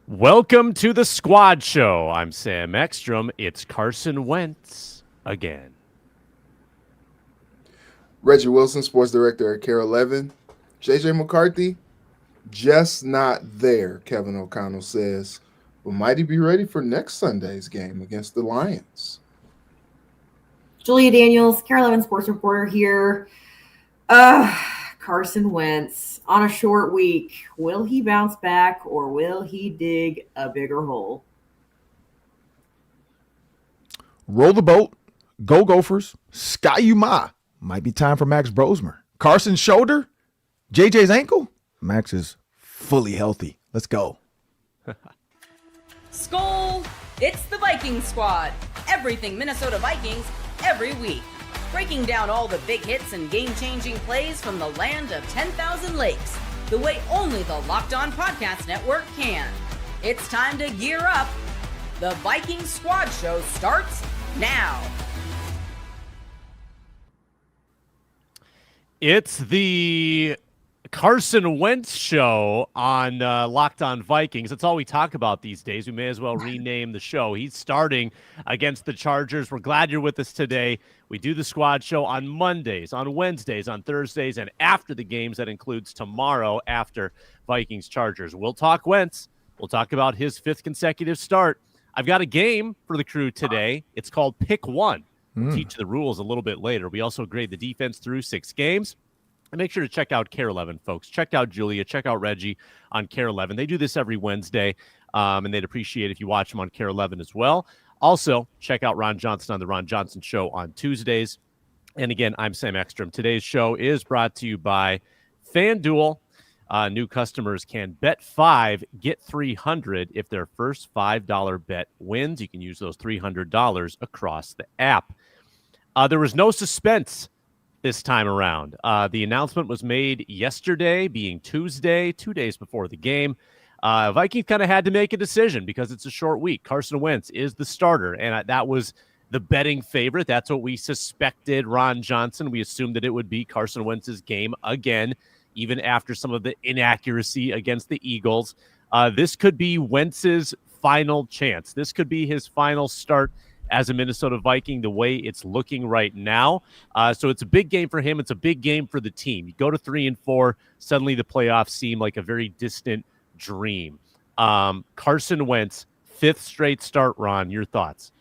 Welcome to the Squad Show. I'm Sam Ekstrom. It's Carson Wentz again. Reggie Wilson, sports director at Care 11. JJ McCarthy, just not there, Kevin O'Connell says. But might he be ready for next Sunday's game against the Lions? Julia Daniels, Care 11 sports reporter here. Carson Wentz on a short week. Will he bounce back or will he dig a bigger hole? Roll the boat. Go Gophers. Sky you ma. Might be time for Max Brosmer. Carson's shoulder. JJ's ankle. Max is fully healthy. Let's go. Skol! It's the Viking Squad. Everything Minnesota Vikings every week. Breaking down all the big hits and game-changing plays from the land of 10,000 lakes, the way only the Locked On Podcast Network can. It's time to gear up. The Viking Squad Show starts now. It's the Carson Wentz show on Locked On Vikings. That's all we talk about these days. We may as well rename the show. He's starting against the Chargers. We're glad you're with us today. We do the Squad Show on Mondays, on Wednesdays, on Thursdays, and after the games. That includes tomorrow after Vikings-Chargers. We'll talk Wentz. We'll talk about his fifth consecutive start. I've got a game for the crew today. It's called Pick One. We'll teach the rules a little bit later. We also grade the defense through 6 games. And make sure to check out Care 11, folks. Check out Julia. Check out Reggie on Care 11. They do this every Wednesday, and they'd appreciate if you watch them on Care 11 as well. Also, check out Ron Johnson on The Ron Johnson Show on Tuesdays. And again, I'm Sam Ekstrom. Today's show is brought to you by FanDuel. New customers can bet 5, get 300 if their first $5 bet wins. You can use those $300 across the app. There was no suspense this time around. The announcement was made yesterday, being Tuesday, 2 days before the game. Vikings kind of had to make a decision because it's a short week. Carson Wentz is the starter, and that was the betting favorite. That's what we suspected. Ron Johnson, we assumed that it would be Carson Wentz's game again, even after some of the inaccuracy against the Eagles. This could be Wentz's final chance. This could be his final start as a Minnesota Viking, the way it's looking right now. So it's a big game for him. It's a big game for the team. You go to 3-4, suddenly the playoffs seem like a very distant dream. Carson Wentz, 5th straight start, Ron, your thoughts?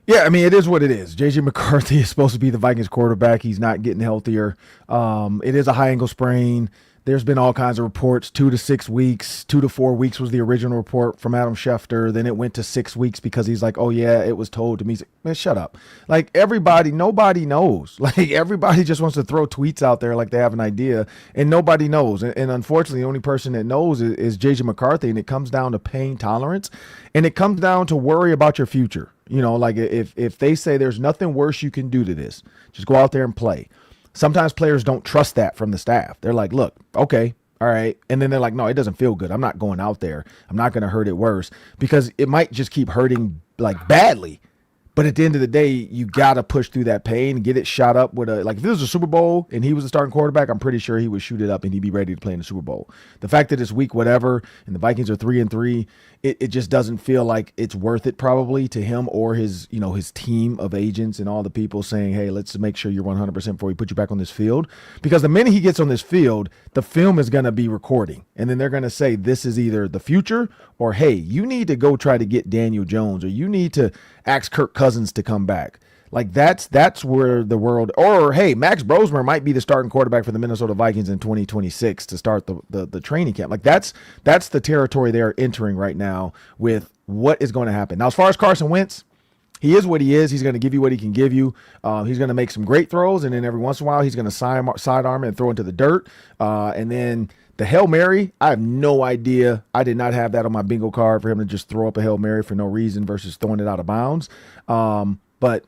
Yeah, I mean, it is what it is. JJ McCarthy is supposed to be the Vikings quarterback. He's not getting healthier. It is a high ankle sprain. There's been all kinds of reports, 2 to 6 weeks, 2 to 4 weeks was the original report from Adam Schefter. Then it went to 6 weeks because he's like, oh yeah, it was told to me. He's like, man, shut up. Like nobody knows. Like everybody just wants to throw tweets out there like they have an idea and nobody knows. And unfortunately, the only person that knows is JJ McCarthy, and it comes down to pain tolerance and it comes down to worry about your future. You know, like if they say there's nothing worse you can do to this, just go out there and play. Sometimes players don't trust that from the staff. They're like, look, okay, all right. And then they're like, no, it doesn't feel good. I'm not going out there. I'm not going to hurt it worse because it might just keep hurting like badly. But at the end of the day, you got to push through that pain and get it shot up with like if it was a Super Bowl and he was the starting quarterback, I'm pretty sure he would shoot it up and he'd be ready to play in the Super Bowl. The fact that it's week whatever and the Vikings are 3-3, it just doesn't feel like it's worth it probably to him or his team of agents and all the people saying, hey, let's make sure you're 100% before we put you back on this field. Because the minute he gets on this field, the film is going to be recording. And then they're going to say this is either the future or, hey, you need to go try to get Daniel Jones or you need to ask Kirk Cousins to come back. Like that's where the world, or hey, Max Brosmer might be the starting quarterback for the Minnesota Vikings in 2026 to start the training camp. Like that's the territory they're entering right now with what is going to happen. Now, as far as Carson Wentz, he is what he is. He's going to give you what he can give you. He's going to make some great throws, and then every once in a while he's going to sidearm it and throw into the dirt. And then the Hail Mary, I have no idea. I did not have that on my bingo card for him to just throw up a Hail Mary for no reason versus throwing it out of bounds. But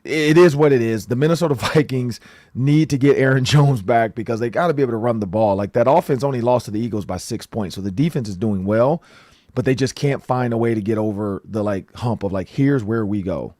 it is what it is. The Minnesota Vikings need to get Aaron Jones back because they got to be able to run the ball. Like that offense only lost to the Eagles by 6 points. So the defense is doing well, but they just can't find a way to get over the hump of here's where we go.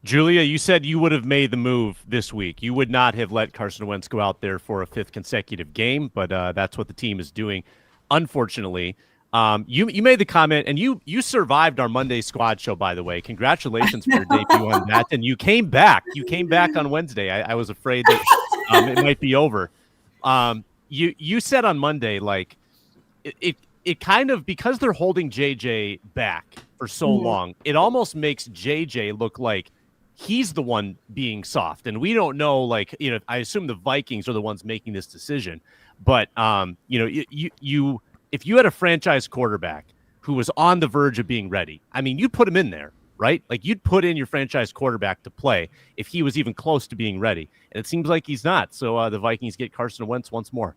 Julia, you said you would have made the move this week. You would not have let Carson Wentz go out there for a 5th consecutive game, but that's what the team is doing, unfortunately. You made the comment, and you survived our Monday squad show, by the way. Congratulations for your debut on that. And you came back. You came back on Wednesday. I was afraid that it might be over. You said on Monday, like, it kind of, because they're holding JJ back for so long, it almost makes JJ look like he's the one being soft. And we don't know, like, I assume the Vikings are the ones making this decision. But, if you had a franchise quarterback who was on the verge of being ready, I mean, you'd put him in there, right? Like, you'd put in your franchise quarterback to play if he was even close to being ready. And it seems like he's not. So the Vikings get Carson Wentz once more.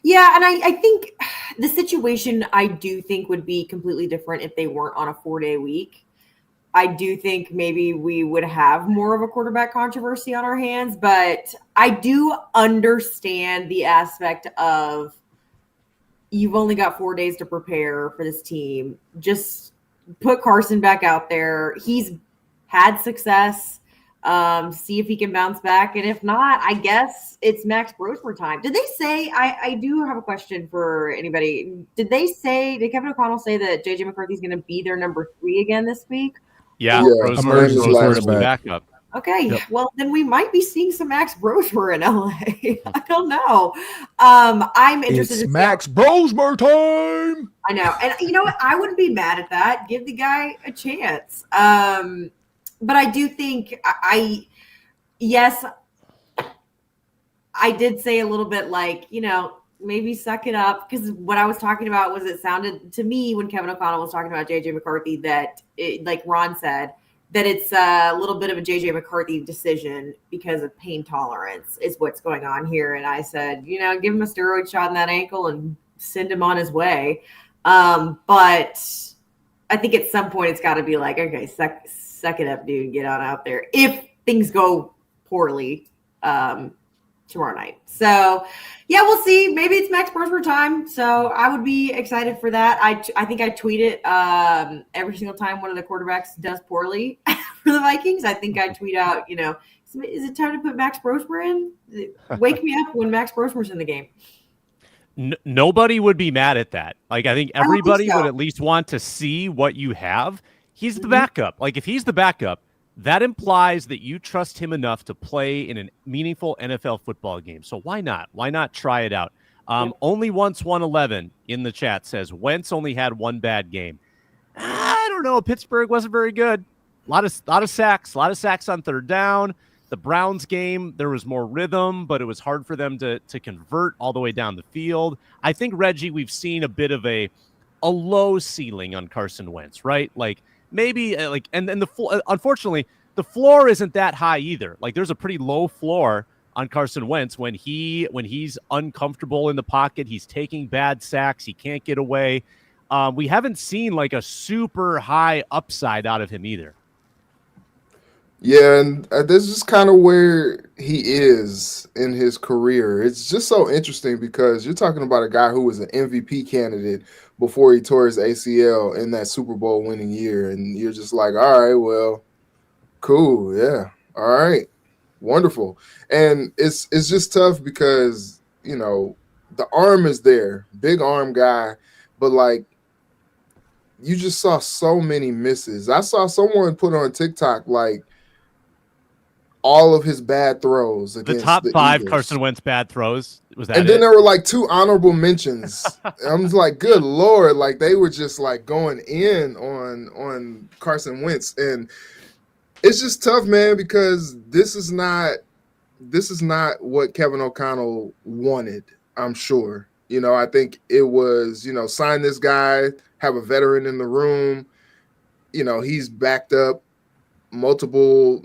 Yeah, and I think the situation, I do think, would be completely different if they weren't on a 4-day week. I do think maybe we would have more of a quarterback controversy on our hands, but I do understand the aspect of, you've only got 4 days to prepare for this team. Just put Carson back out there. He's had success. See if he can bounce back. And if not, I guess it's Max Brosmer time. Did they say, I do have a question for anybody. Did Kevin O'Connell say that JJ McCarthy's going to be their number 3 again this week? Yeah, Brosmer's backup. Okay, Yep. Well, then we might be seeing some Max Brosmer in LA. I don't know. I'm interested It's Max Brosmer time. I know. And you know what? I wouldn't be mad at that. Give the guy a chance. But I do think yes, I did say a little bit like, maybe suck it up. Because what I was talking about was, it sounded to me when Kevin O'Connell was talking about JJ McCarthy that, like Ron said, that it's a little bit of a JJ McCarthy decision because of pain tolerance is what's going on here. And I said, give him a steroid shot in that ankle and send him on his way. But I think at some point it's got to be like, okay, suck it up, dude, get on out there. If things go poorly tomorrow night. So, yeah, we'll see. Maybe it's Max Brosmer time. So I would be excited for that. I think I tweet it every single time one of the quarterbacks does poorly for the Vikings. I think I tweet out, is it time to put Max Brosmer in? Wake me up when Max Brosmer's in the game. Nobody would be mad at that. Like, I think everybody so. would at least want to see what you have. He's the backup. Like, if he's the backup, that implies that you trust him enough to play in a meaningful NFL football game. So why not? Why not try it out? Only once 111 in the chat says Wentz only had one bad game. I don't know. Pittsburgh wasn't very good. A lot of sacks on third down. The Browns game, there was more rhythm, but it was hard for them to convert all the way down the field. I think, Reggie, we've seen a bit of a low ceiling on Carson Wentz, right? Like, maybe and unfortunately, the floor isn't that high either. Like, there's a pretty low floor on Carson Wentz when he's uncomfortable in the pocket. He's taking bad sacks. He can't get away. We haven't seen like a super high upside out of him either. Yeah, and this is kind of where he is in his career. It's just so interesting because you're talking about a guy who was an MVP candidate before he tore his ACL in that Super Bowl winning year. And you're just like, all right, well, cool. Yeah. All right. Wonderful. And it's just tough because, the arm is there, big arm guy, but like, you just saw so many misses. I saw someone put on TikTok, like, all of his bad throws against the top 5 Eagles. Carson Wentz bad throws. Was that? And then there were like 2 honorable mentions. I was like, good Lord, like they were just like going in on Carson Wentz. And it's just tough, man, because this is not what Kevin O'Connell wanted, I'm sure. I think it was, sign this guy, have a veteran in the room. He's backed up multiple,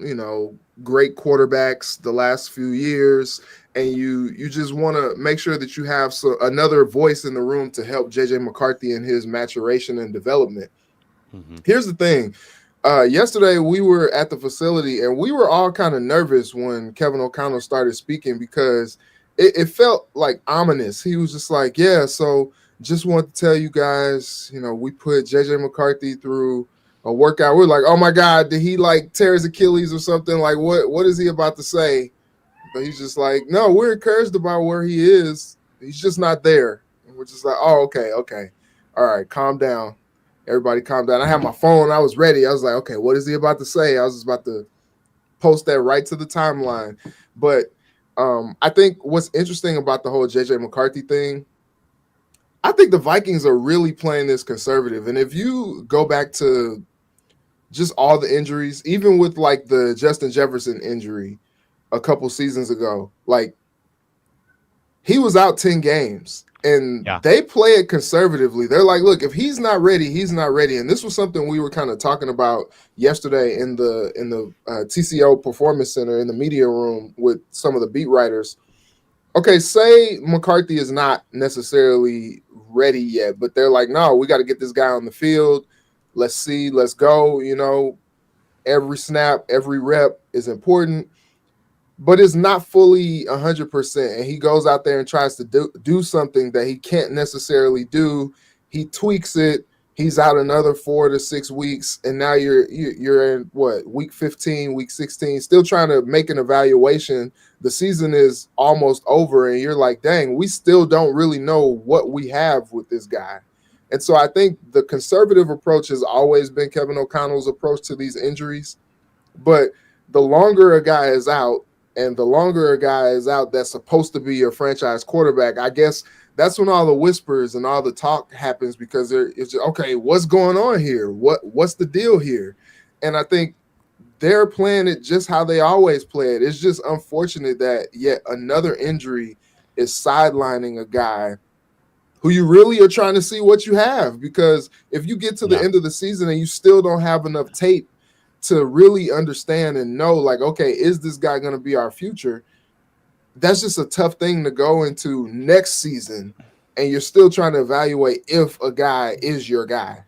great quarterbacks the last few years, and you just want to make sure that you have another voice in the room to help JJ McCarthy in his maturation and development. Mm-hmm. Here's the thing. Yesterday we were at the facility and we were all kind of nervous when Kevin O'Connell started speaking because it felt like ominous. He was just like, yeah, so just want to tell you guys, we put JJ McCarthy through a workout. We're like, oh my God, did he like tear his Achilles or something? Like, what is he about to say? But he's just like, no, we're encouraged about where he is. He's just not there. And we're just like, oh, okay. all right, calm down. Everybody calm down. I had my phone. I was ready. I was like, okay, what is he about to say? I was just about to post that right to the timeline. But I think what's interesting about the whole J.J. McCarthy thing, I think the Vikings are really playing this conservative. And if you go back to just all the injuries, even with like the Justin Jefferson injury a couple seasons ago, like he was out 10 games. And they play it conservatively. They're like, look, if he's not ready, he's not ready. And this was something we were kind of talking about yesterday in the TCO Performance Center in the media room with some of the beat writers. Okay, say McCarthy is not necessarily ready yet, but they're like, no, we got to get this guy on the field. Let's see, let's go. You know, every snap, every rep is important. But it's not fully 100%. And he goes out there and tries to do something that he can't necessarily do. He tweaks it. He's out another 4 to 6 weeks. And now you're in what, week 15, week 16, still trying to make an evaluation. The season is almost over. And you're like, dang, we still don't really know what we have with this guy. And so I think the conservative approach has always been Kevin O'Connell's approach to these injuries. But the longer a guy is out, and the longer a guy is out that's supposed to be your franchise quarterback, I guess that's when all the whispers and all the talk happens, because it's just, okay, what's going on here? What's the deal here? And I think they're playing it just how they always play it. It's just unfortunate that yet another injury is sidelining a guy who you really are trying to see what you have, because if you get to the end of the season and you still don't have enough tape to really understand and know, like, okay, is this guy going to be our future? That's just a tough thing to go into next season, and you're still trying to evaluate if a guy is your guy.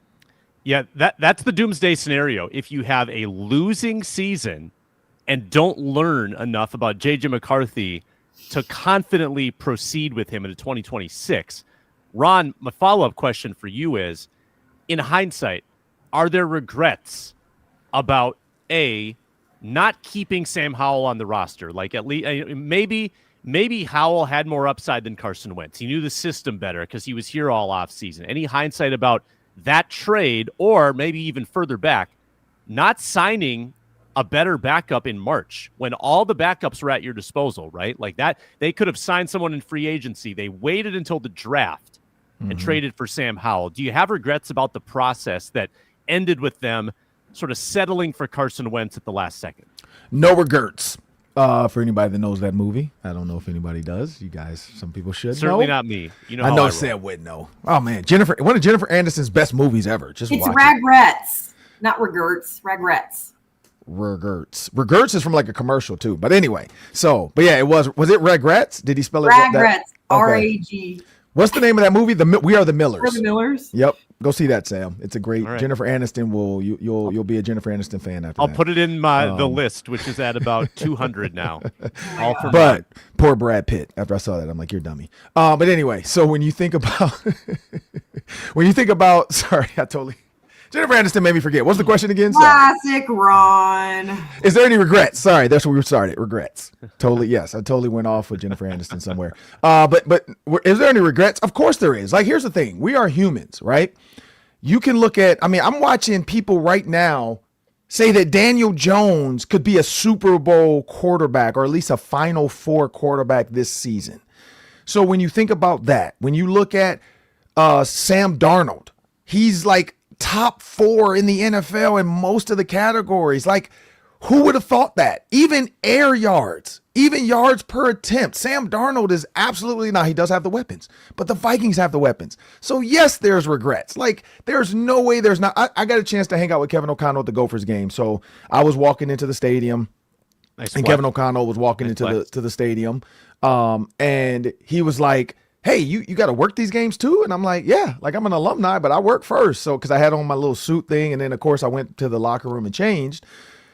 Yeah, that's the doomsday scenario. If you have a losing season and don't learn enough about J.J. McCarthy to confidently proceed with him into 2026. Ron, my follow-up question for you is, in hindsight, are there regrets about not keeping Sam Howell on the roster? Like, at least maybe Howell had more upside than Carson Wentz. He knew the system better because he was here all offseason. Any hindsight about that trade, or maybe even further back, not signing a better backup in March when all the backups were at your disposal, right? Like that, they could have signed someone in free agency. They waited until the draft and traded for Sam Howell. Do you have regrets about the process that ended with them sort of settling for Carson Wentz at the last second? No regrets. For anybody that knows that movie, I don't know if anybody does. You guys, some people should. Certainly know. not me. You know, I know Sam would know. Oh man, one of Jennifer Aniston's best movies ever. Just it's watch regrets, not regrets. Regrets. Regrets is from like a commercial too. But anyway, but yeah, was it regrets? Did he spell it? Regrets. R-A-G. What's the name of that movie? We Are the Millers. We're the Millers. Yep. Go see that, Sam. It's a great right. Jennifer Aniston. You'll be a Jennifer Aniston fan after I'll that. put it in the list, which is at about 200 now. But poor Brad Pitt. After I saw that, I'm like, you're a dummy. But anyway, so when you think about sorry, I totally Jennifer Aniston made me forget. What's the question again? Classic Ron. Is there any regrets? Sorry, that's where we started. Regrets. Totally. Yes, I totally went off with Jennifer Aniston somewhere. But is there any regrets? Of course there is. Like, here's the thing. We are humans, right? You can look at, I'm watching people right now say that Daniel Jones could be a Super Bowl quarterback, or at least a Final Four quarterback this season. So when you think about that, when you look at Sam Darnold, he's like top 4 in the NFL in most of the categories. Like, who would have thought that? Even air yards, even yards per attempt. Sam Darnold is absolutely not. He does have the weapons, but the Vikings have the weapons. So yes, there's regrets. Like, there's no way there's not. I got a chance to hang out with Kevin O'Connell at the Gophers game. So I was walking into the stadium, and Kevin O'Connell was walking into the stadium. And he was like, hey, you got to work these games too? And I'm like, yeah, like I'm an alumni, but I work first. So, cause I had on my little suit thing. And then of course I went to the locker room and changed.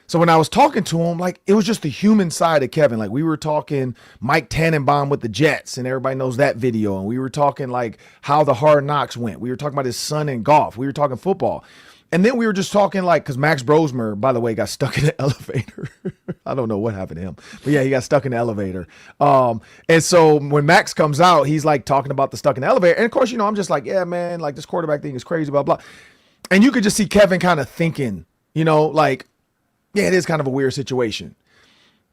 So when I was talking to him, like, it was just the human side of Kevin. Like, we were talking Mike Tannenbaum with the Jets, and everybody knows that video. And we were talking like how the Hard Knocks went. We were talking about his son in golf. We were talking football. And then we were just talking because Max Brosmer, by the way, got stuck in the elevator. I don't know what happened to him, but yeah, he got stuck in the elevator. And so when Max comes out, he's like talking about the stuck in the elevator. And of course, I'm just like, yeah, man, like this quarterback thing is crazy, blah, blah. And you could just see Kevin kind of thinking, like, yeah, it is kind of a weird situation.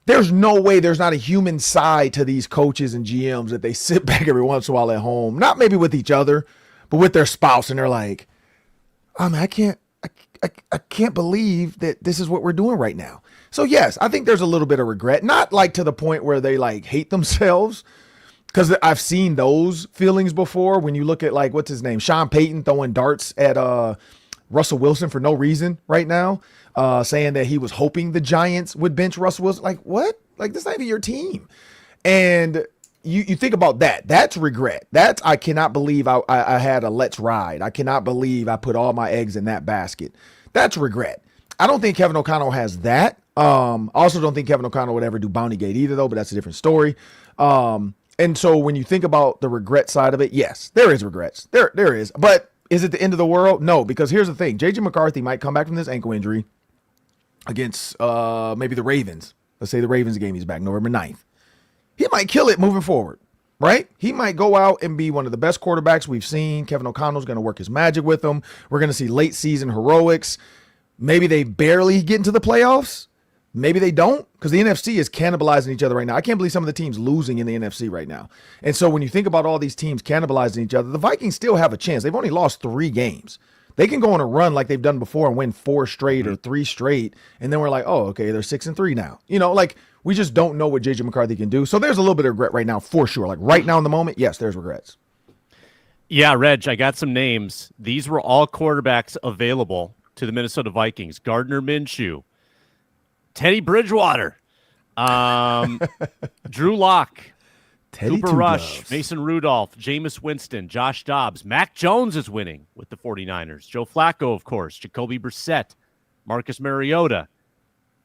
There's no way there's not a human side to these coaches and GMs that they sit back every once in a while at home, not maybe with each other, but with their spouse. And they're like, oh man, I can't believe that this is what we're doing right now. So yes, I think there's a little bit of regret, not like to the point where they like hate themselves, because I've seen those feelings before. When you look at like, what's his name? Sean Payton throwing darts at Russell Wilson for no reason right now, saying that he was hoping the Giants would bench Russell Wilson. Like what? Like this not even your team. And you think about that. That's regret. I cannot believe I had a let's ride. I cannot believe I put all my eggs in that basket. That's regret. I don't think Kevin O'Connell has that. Also don't think Kevin O'Connell would ever do Bountygate either, though, but that's a different story. And so when you think about the regret side of it, yes, there is regrets. There is. But is it the end of the world? No, because here's the thing. JJ McCarthy might come back from this ankle injury against maybe the Ravens. Let's say the Ravens game he's back November 9th. He might kill it moving forward, right? He might go out and be one of the best quarterbacks we've seen. Kevin O'Connell's going to work his magic with him. We're going to see late season heroics. Maybe they barely get into the playoffs. Maybe they don't, because the NFC is cannibalizing each other right now. I can't believe some of the teams losing in the NFC right now. And so when you think about all these teams cannibalizing each other, the Vikings still have a chance. They've only lost 3 games. They can go on a run like they've done before and win 4 straight or 3 straight. And then we're like, oh, okay, they're 6-3 now. Like we just don't know what JJ McCarthy can do. So there's a little bit of regret right now for sure. Like right now in the moment, yes, there's regrets. Yeah, Reg, I got some names. These were all quarterbacks available to the Minnesota Vikings. Gardner Minshew, Teddy Bridgewater, Drew Lock, Cooper Rush, Mason Rudolph, Jameis Winston, Josh Dobbs. Mac Jones is winning with the 49ers. Joe Flacco, of course, Jacoby Brissett, Marcus Mariota.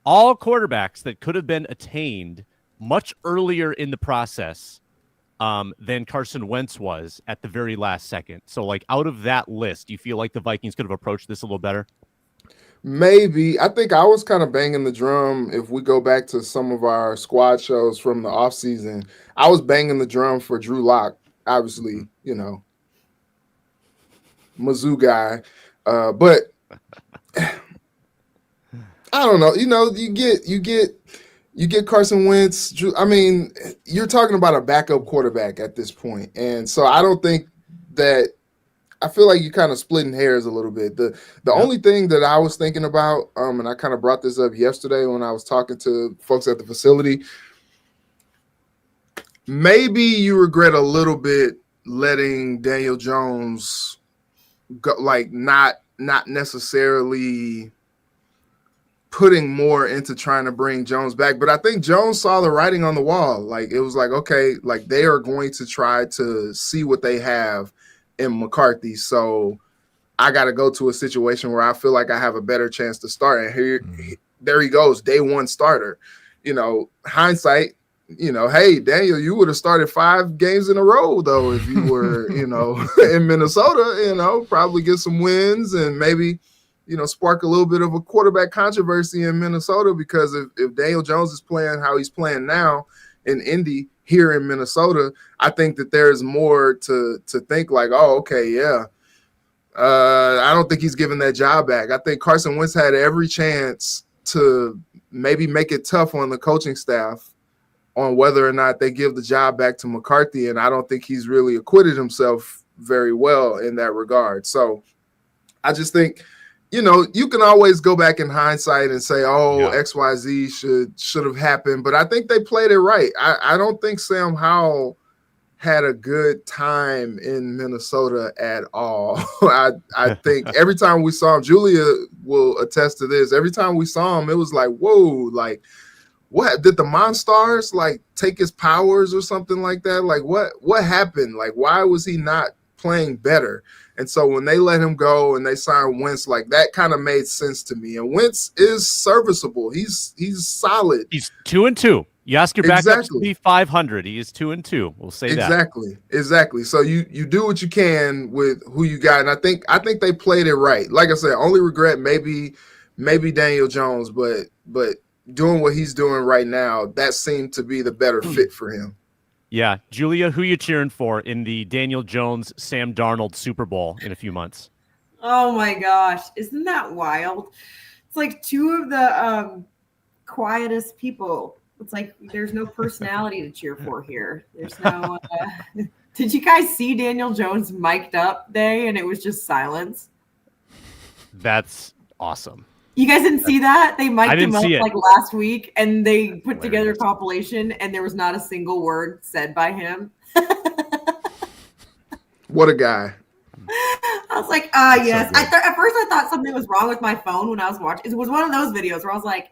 All quarterbacks that could have been attained much earlier in the process than Carson Wentz was at the very last second. So, like, out of that list, do you feel like the Vikings could have approached this a little better? Maybe. I think I was kind of banging the drum. If we go back to some of our squad shows from the offseason, I was banging the drum for Drew Lock, obviously, Mizzou guy. But I don't know. You get Carson Wentz. I mean, you're talking about a backup quarterback at this point. And so I don't think that – I feel like you're kind of splitting hairs a little bit. The only thing that I was thinking about, and I kind of brought this up yesterday when I was talking to folks at the facility, maybe you regret a little bit letting Daniel Jones go, like not necessarily putting more into trying to bring Jones back. But I think Jones saw the writing on the wall. Like it was like, okay, like they are going to try to see what they have in McCarthy, so I got to go to a situation where I feel like I have a better chance to start. And there he goes, day one starter. Hindsight, hey, Daniel, you would have started 5 games in a row, though, if you were, in Minnesota, probably get some wins and maybe, spark a little bit of a quarterback controversy in Minnesota, because if Daniel Jones is playing how he's playing now in Indy, here in Minnesota, I think that there's more to think like, oh, okay, yeah. I don't think he's giving that job back. I think Carson Wentz had every chance to maybe make it tough on the coaching staff on whether or not they give the job back to McCarthy, and I don't think he's really acquitted himself very well in that regard. So I just think, you can always go back in hindsight and say, oh, yeah, XYZ should have happened. But I think they played it right. I don't think Sam Howell had a good time in Minnesota at all. I think every time we saw him, Julia will attest to this, every time we saw him, it was like, whoa, like, what? Did the Monstars, like, take his powers or something like that? Like, what happened? Like, why was he not playing better? And so when they let him go and they signed Wentz, like that kind of made sense to me. And Wentz is serviceable. He's solid. He's 2-2. You ask your backups to Exactly. be 500. He is 2-2. We'll say that. Exactly. So you do what you can with who you got, and I think they played it right. Like I said, only regret maybe Daniel Jones, but doing what he's doing right now, that seemed to be the better fit for him. Yeah, Julia, who you cheering for in the Daniel Jones Sam Darnold Super Bowl in a few months? Oh my gosh, isn't that wild? It's like two of the quietest people. It's like there's no personality to cheer for here. There's no. Did you guys see Daniel Jones mic'd up day and it was just silence? That's awesome. You guys didn't see that? They mic'd him up see it. like last week and they put together a compilation and there was not a single word said by him. What a guy. I was like, yes. So at first I thought something was wrong with my phone when I was watching. It was one of those videos where I was like,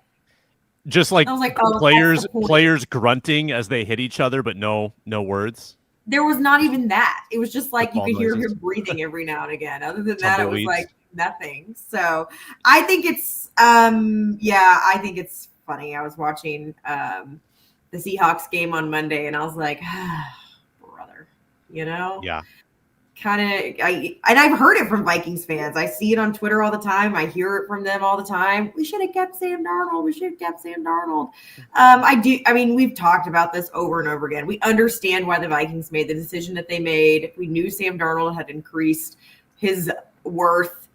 just like, oh, players grunting as they hit each other, but no words. There was not even that. It was just like you Football could hear noises. him breathing every now and again. Other than that, it was Tumbleweeds. like nothing. So I think it's I think it's funny. I was watching the Seahawks game on Monday and I was like, brother, Yeah. kind of and I've heard it from Vikings fans. I see it on Twitter all the time. I hear it from them all the time. We should have kept Sam Darnold. I mean, we've talked about this over and over again. We understand why the Vikings made the decision that they made. We knew Sam Darnold had increased his worth.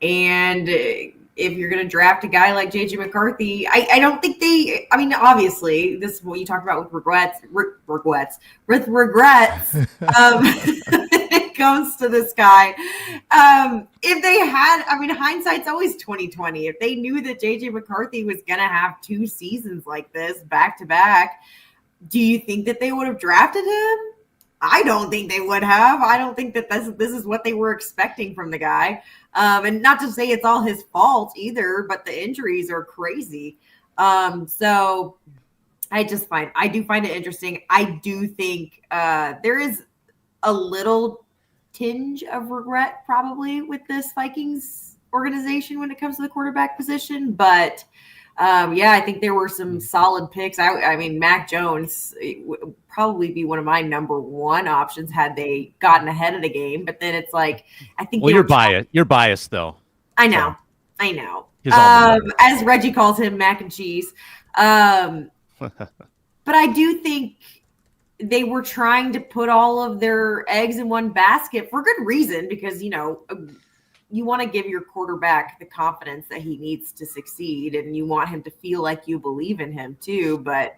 And if you're going to draft a guy like JJ McCarthy, I don't think obviously this is what you talked about with regrets, when it comes to this guy. If they had, hindsight's always 20/20. If they knew that JJ McCarthy was going to have 2 seasons like this back to back, do you think that they would have drafted him? I don't think they would have. I don't think that this is what they were expecting from the guy. And not to say it's all his fault either, but the injuries are crazy. So I do find it interesting. I do think there is a little tinge of regret probably with this Vikings organization when it comes to the quarterback position, but I think there were some solid picks. I mean, Mac Jones would probably be one of my number 1 options had they gotten ahead of the game. But then it's like, I think you're biased. You're biased though. I know. So. As Reggie calls him, mac and cheese. But I do think they were trying to put all of their eggs in one basket for good reason, because you want to give your quarterback the confidence that he needs to succeed, and you want him to feel like you believe in him too. But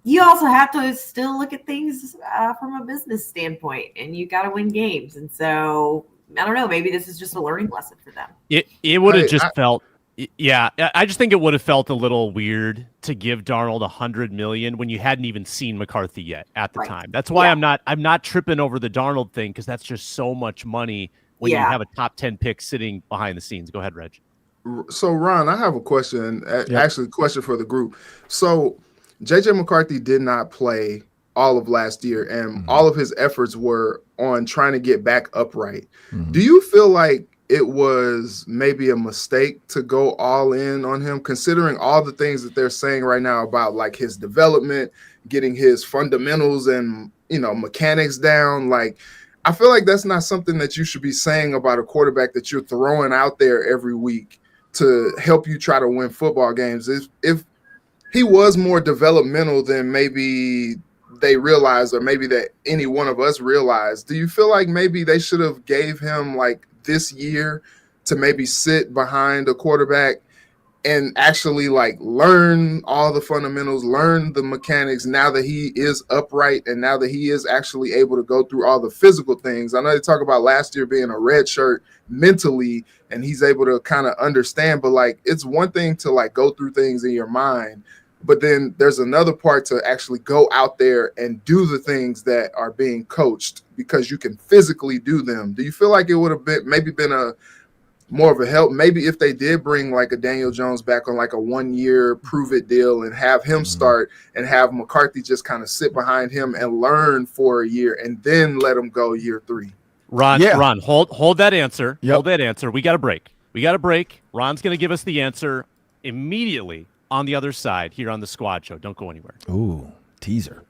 you also have to still look at things from a business standpoint, and you got to win games. And so I don't know, maybe this is just a learning lesson for them. It would have just felt, I just think it would have felt a little weird to give Darnold $100 million when you hadn't even seen McCarthy yet at the time. That's why I'm not tripping over the Darnold thing, because that's just so much money when you have a top 10 pick sitting behind the scenes. Go ahead, Reg. So, Ron, I have a question, actually a question for the group. So, J.J. McCarthy did not play all of last year, and all of his efforts were on trying to get back upright. Do you feel like it was maybe a mistake to go all in on him, considering all the things that they're saying right now about like his development, getting his fundamentals and, mechanics down? Like, I feel like that's not something that you should be saying about a quarterback that you're throwing out there every week to help you try to win football games. If he was more developmental than maybe they realized, or maybe that any one of us realized, do you feel like maybe they should have gave him like this year to maybe sit behind a quarterback and actually like learn all the fundamentals, learn the mechanics now that he is upright and now that he is actually able to go through all the physical things? I know they talk about last year being a red shirt mentally and he's able to kind of understand, but like it's one thing to like go through things in your mind, but then there's another part to actually go out there and do the things that are being coached because you can physically do them. Do you feel like it would have been a more of a help, maybe if they did bring like a Daniel Jones back on like a 1-year prove it deal and have him start and have McCarthy just kind of sit behind him and learn for a year and then let him go year 3? Ron, hold that answer. Yep. Hold that answer. We got a break. Ron's going to give us the answer immediately on the other side here on the Squad Show. Don't go anywhere. Ooh, teaser.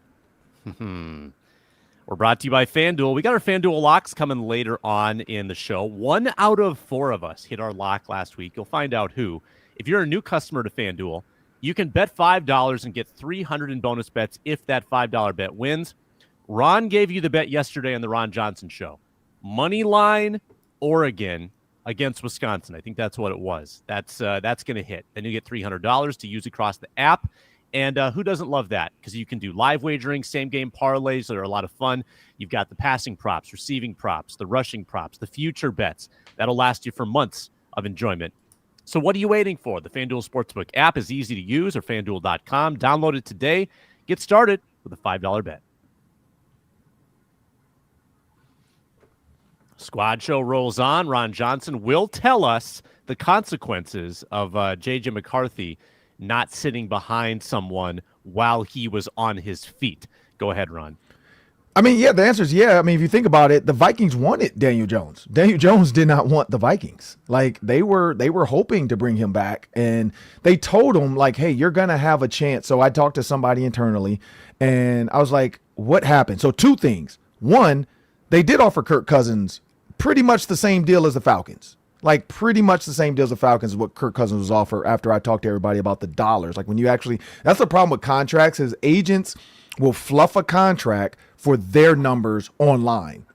We're brought to you by FanDuel. We got our FanDuel locks coming later on in the show. 1 out of 4 of us hit our lock last week. You'll find out who. If you're a new customer to FanDuel, you can bet $5 and get $300 in bonus bets if that $5 bet wins. Ron gave you the bet yesterday on the Ron Johnson Show. Money line, Oregon against Wisconsin. I think that's what it was. That's going to hit. Then you get $300 to use across the app. And who doesn't love that? Because you can do live wagering, same-game parlays that are a lot of fun. You've got the passing props, receiving props, the rushing props, the future bets. That'll last you for months of enjoyment. So what are you waiting for? The FanDuel Sportsbook app is easy to use, or FanDuel.com. Download it today. Get started with a $5 bet. Squad Show rolls on. Ron Johnson will tell us the consequences of J.J. McCarthy not sitting behind someone while he was on his feet. Go ahead, Ron. I mean, yeah, the answer is yeah. I mean, if you think about it, the Vikings wanted Daniel Jones. Daniel Jones did not want the Vikings. Like, they were hoping to bring him back, and they told him, like, hey, you're going to have a chance. So I talked to somebody internally, and I was like, what happened? So 2 things. One, they did offer Kirk Cousins pretty much the same deal as the Falcons. Like, pretty much the same deal as the Falcons is what Kirk Cousins was offered after I talked to everybody about the dollars. Like, when you actually, that's the problem with contracts, is agents will fluff a contract for their numbers online.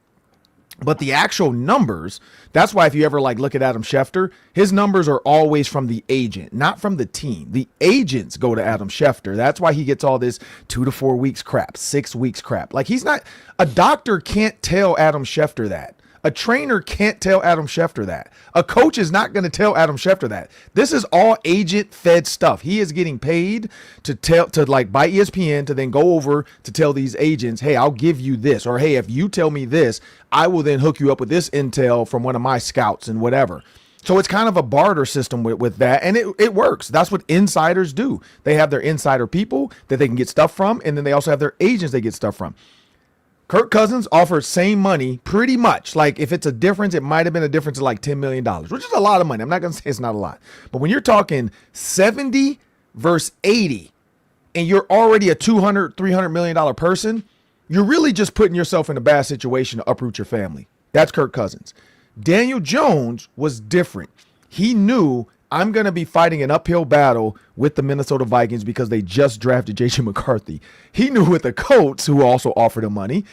But the actual numbers, that's why if you ever like look at Adam Schefter, his numbers are always from the agent, not from the team. The agents go to Adam Schefter. That's why he gets all this 2 to 4 weeks crap, 6 weeks crap. Like, he's not, a doctor can't tell Adam Schefter that. A trainer can't tell Adam Schefter that. A coach is not going to tell Adam Schefter that. This is all agent-fed stuff. He is getting paid to by ESPN to then go over to tell these agents, hey, I'll give you this. Or, hey, if you tell me this, I will then hook you up with this intel from one of my scouts and whatever. So it's kind of a barter system with that, and it works. That's what insiders do. They have their insider people that they can get stuff from, and then they also have their agents they get stuff from. Kirk Cousins offers same money pretty much. Like, if it's a difference, it might have been a difference of like $10 million, which is a lot of money. I'm not going to say it's not a lot. But when you're talking 70 versus 80, and you're already a $200-300 million person, you're really just putting yourself in a bad situation to uproot your family. That's Kirk Cousins. Daniel Jones was different. He knew, I'm going to be fighting an uphill battle with the Minnesota Vikings because they just drafted J.J. McCarthy. He knew with the Colts, who also offered him money,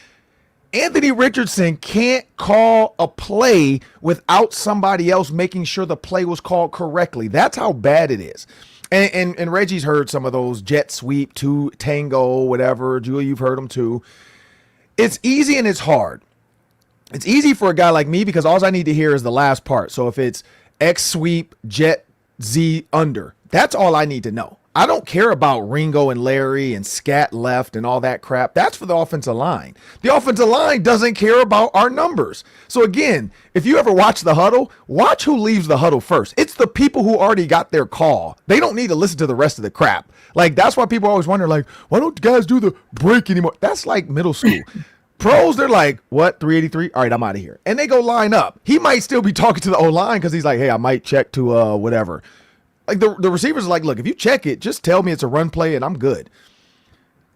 Anthony Richardson can't call a play without somebody else making sure the play was called correctly. That's how bad it is. And Reggie's heard some of those jet sweep, to tango, whatever. Julie, you've heard them too. It's easy and it's hard. It's easy for a guy like me because all I need to hear is the last part. So if it's X sweep, jet, Z under, that's all I need to know. I don't care about Ringo and Larry and scat left and all that crap. That's for the offensive line. The offensive line doesn't care about our numbers. So again, if you ever watch the huddle, watch who leaves the huddle first. It's the people who already got their call. They don't need to listen to the rest of the crap. Like, that's why people always wonder, like, why don't guys do the break anymore? That's like middle school. Pros, they're like, what, 383? All right, I'm out of here. And they go line up. He might still be talking to the O-line because he's like, hey, I might check to whatever. Like, the receivers are like, look, if you check it, just tell me it's a run play and I'm good.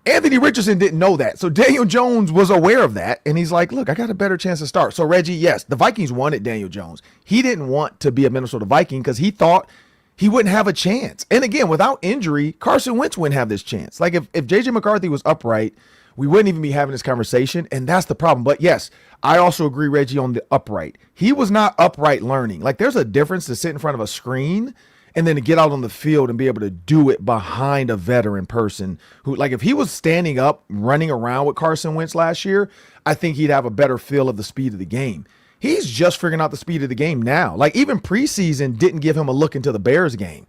Anthony Richardson didn't know that. So Daniel Jones was aware of that. And he's like, look, I got a better chance to start. So Reggie, yes, the Vikings wanted Daniel Jones. He didn't want to be a Minnesota Viking because he thought he wouldn't have a chance. And again, without injury, Carson Wentz wouldn't have this chance. Like, if J.J. McCarthy was upright, we wouldn't even be having this conversation, and that's the problem. But yes, I also agree, Reggie, on the upright. He was not upright learning. Like, there's a difference to sit in front of a screen and then to get out on the field and be able to do it behind a veteran person who, like, if he was standing up, running around with Carson Wentz last year, I think he'd have a better feel of the speed of the game. He's just figuring out the speed of the game now. Like, even preseason didn't give him a look into the Bears game.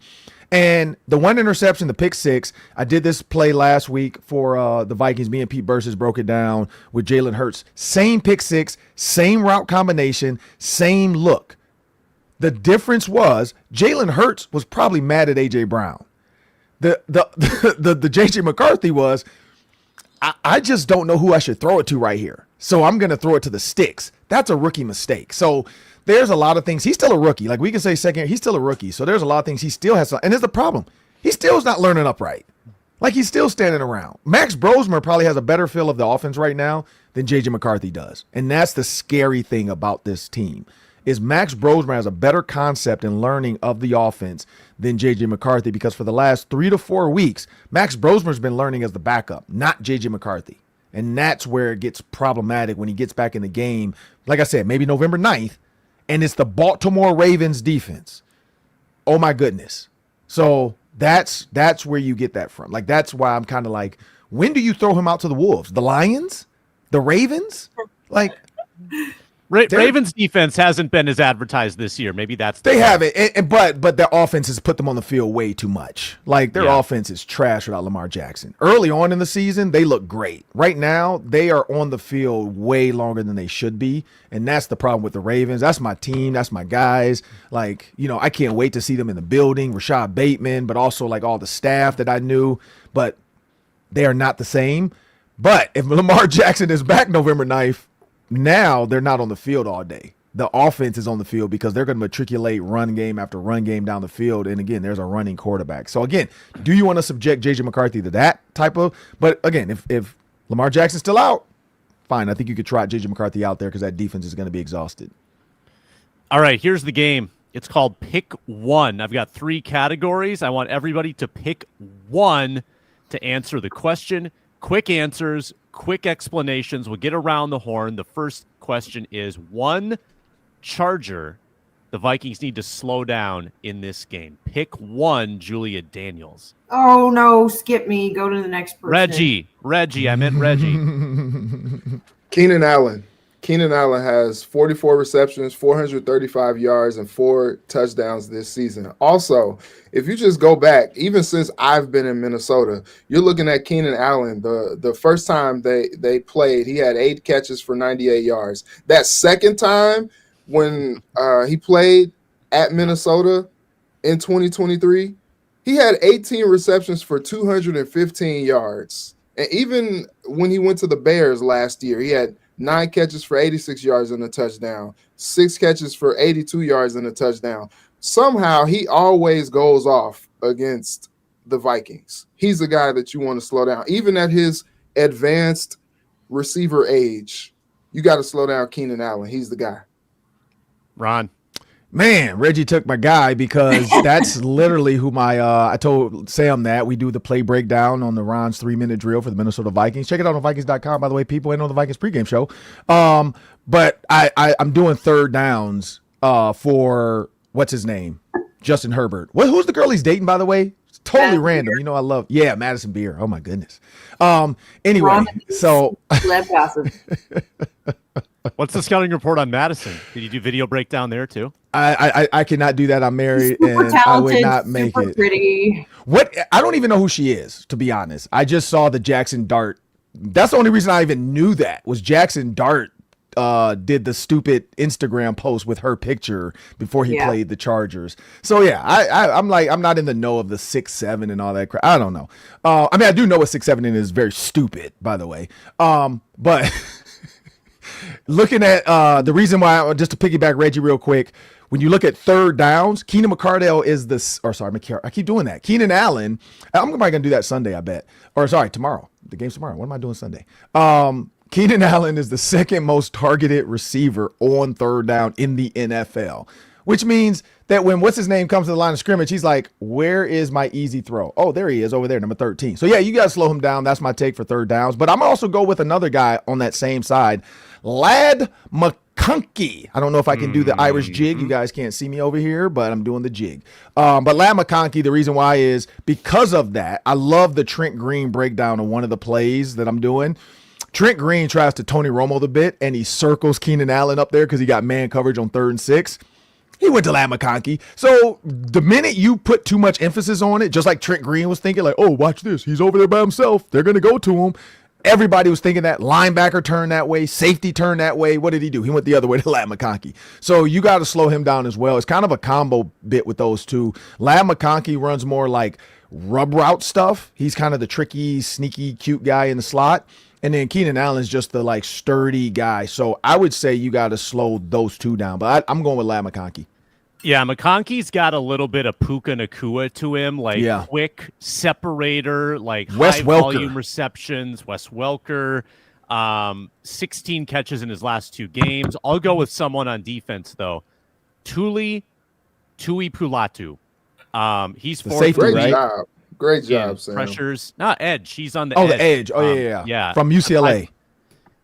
And the one interception, the pick six, I did this play last week for the Vikings. Me and Pete Bursis broke it down with Jalen Hurts. Same pick six, same route combination, same look. The difference was Jalen Hurts was probably mad at A.J. Brown. The J.J. McCarthy was, I just don't know who I should throw it to right here. So I'm going to throw it to the sticks. That's a rookie mistake. So there's a lot of things. He's still a rookie. Like, we can say second, he's still a rookie. So there's a lot of things he still has. And there's the problem. he still is not learning upright. Like, he's still standing around. Max Brosmer probably has a better feel of the offense right now than J.J. McCarthy does. And that's the scary thing about this team, is Max Brosmer has a better concept and learning of the offense than J.J. McCarthy, because for the last 3 to 4 weeks, Max Brosmer's been learning as the backup, not J.J. McCarthy. And that's where it gets problematic when he gets back in the game. Like I said, maybe November 9th, and it's the Baltimore Ravens defense. Oh, my goodness. So that's where you get that from. Like, that's why I'm kind of like, when do you throw him out to the Wolves? The Lions? The Ravens? Like, Ravens defense hasn't been as advertised this year. Maybe that's they haven't, but their offense has put them on the field way too much. Like, their offense is trash without Lamar Jackson. Early on in the season, they look great. Right now, they are on the field way longer than they should be, and that's the problem with the Ravens. That's my team. That's my guys. Like, you know, I can't wait to see them in the building. Rashad Bateman, but also like all the staff that I knew, but they are not the same. But if Lamar Jackson is back November 9th, now they're not on the field all day. The offense is on the field because they're going to matriculate run game after run game down the field. And again, there's a running quarterback. So again, do you want to subject J.J. McCarthy to that type of? But again, if Lamar Jackson's still out, fine. I think you could trot J.J. McCarthy out there because that defense is going to be exhausted. All right, here's the game. It's called Pick One. I've got 3 categories. I want everybody to pick one to answer the question. Quick answers, quick explanations. We'll get around the horn. The first question is, one Charger the Vikings need to slow down in this game. Pick one, Julia Daniels. Oh, no, skip me. Go to the next person. Reggie, I meant Reggie. Keenan Allen. Keenan Allen has 44 receptions, 435 yards, and 4 touchdowns this season. Also, if you just go back, even since I've been in Minnesota, you're looking at Keenan Allen. The first time they played, he had 8 catches for 98 yards. That second time when he played at Minnesota in 2023, he had 18 receptions for 215 yards. And even when he went to the Bears last year, he had 9 catches for 86 yards and a touchdown, 6 catches for 82 yards and a touchdown. Somehow he always goes off against the Vikings. He's the guy that you want to slow down. Even at his advanced receiver age, you got to slow down Keenan Allen. He's the guy. Ron. Man, Reggie took my guy because that's literally who I told Sam that we do the play breakdown on the Ron's 3-minute drill for the Minnesota Vikings. Check it out on Vikings.com, by the way, people, and on the Vikings pregame show. But I'm doing third downs for, what's his name? Justin Herbert. Who's the girl he's dating, by the way? It's totally Madison random. Beer. You know, I love, Madison Beer. Oh my goodness. Anyway, so what's the scouting report on Madison? Did you do video breakdown there too? I cannot do that. I'm married, super and talented, I would not make super it. Pretty. What? I don't even know who she is, to be honest. I just saw the Jackson Dart. That's the only reason I even knew that was Jackson Dart did the stupid Instagram post with her picture before he played the Chargers. So yeah, I'm like, I'm not in the know of the 6'7" and all that crap. I don't know. I mean, I do know what 6'7" is very stupid, by the way. But looking at the reason why, just to piggyback Reggie real quick, when you look at third downs, Keenan McCardell is I keep doing that. Keenan Allen, I'm probably going to do that Sunday, I bet. Or sorry, tomorrow. The game's tomorrow. What am I doing Sunday? Keenan Allen is the second most targeted receiver on third down in the NFL, which means that when what's his name comes to the line of scrimmage, he's like, where is my easy throw? Oh, there he is over there, number 13. So yeah, you got to slow him down. That's my take for third downs. But I'm also go with another guy on that same side, Lad McConkey. I don't know if I can do the Irish jig. You guys can't see me over here, but I'm doing the jig. But Lad McConkey, the reason why is because of that. I love the Trent Green breakdown of one of the plays that I'm doing. Trent Green tries to Tony Romo the bit, and he circles Keenan Allen up there because he got man coverage on 3rd and 6. He went to Lad McConkey. So the minute you put too much emphasis on it, just like Trent Green was thinking, like, oh, watch this. He's over there by himself. They're going to go to him. Everybody was thinking that. Linebacker turned that way. Safety turned that way. What did he do? He went the other way to Lad McConkey. So you got to slow him down as well. It's kind of a combo bit with those two. Lad McConkey runs more like rub route stuff. He's kind of the tricky, sneaky, cute guy in the slot. And then Keenan Allen's just the like sturdy guy. So I would say you got to slow those two down. But I'm going with Lad McConkey. Yeah, McConkey's got a little bit of Puka Nakua to him, like quick separator, like Wes high Welker. volume receptions. Wes Welker, 16 catches in his last 2 games. I'll go with someone on defense though. Tui Pulatu. He's The fourth. safety, Great right? job. Great job, Sam. Pressures. Not edge. He's on the Oh, edge. the edge. Oh, yeah. From UCLA.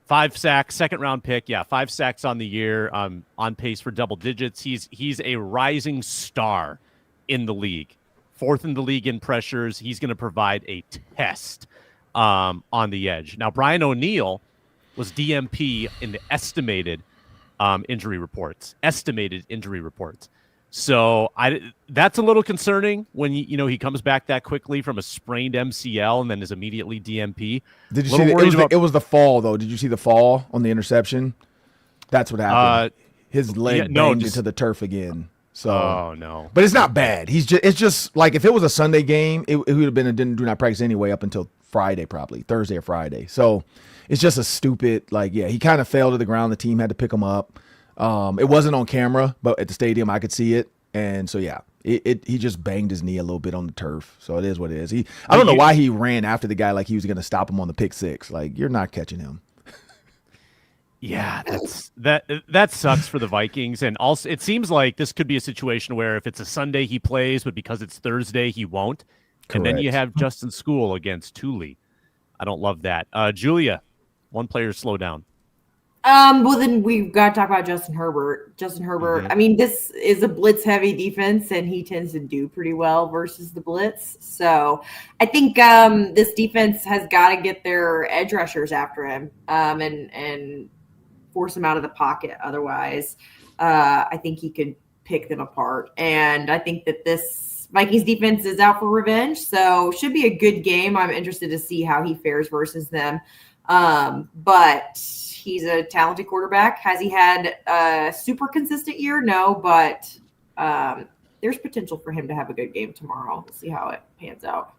5 sacks, 2nd-round pick. Yeah, 5 sacks on the year. On pace for double digits. He's a rising star in the league. 4th in the league in pressures. He's going to provide a test on the edge. Now, Brian O'Neill was DMP in the estimated injury reports. So that's a little concerning when he comes back that quickly from a sprained MCL and then is immediately DMP. Did you see it was the fall though? Did you see the fall on the interception? That's what happened. His leg banged into the turf again. So oh no. But it's not bad. It's just like if it was a Sunday game, it would have been a do not practice anyway up until Friday, probably Thursday or Friday. So it's just a stupid he kind of fell to the ground. The team had to pick him up. It wasn't on camera, but at the stadium I could see it, and so he just banged his knee a little bit on the turf. So it is what it is. I don't know why he ran after the guy like he was going to stop him on the pick six. Like you're not catching him. Yeah, that sucks for the Vikings, and also it seems like this could be a situation where if it's a Sunday he plays, but because it's Thursday he won't, and then you have Justin School against Thule. I don't love that. Julia, one player slow down. Well, then we've got to talk about Justin Herbert. I mean, this is a blitz-heavy defense, and he tends to do pretty well versus the blitz. So I think this defense has got to get their edge rushers after him and force him out of the pocket. Otherwise, I think he could pick them apart. And I think that this Vikings defense is out for revenge, so should be a good game. I'm interested to see how he fares versus them. But he's a talented quarterback. Has he had a super consistent year? No, but there's potential for him to have a good game tomorrow. We'll see how it pans out.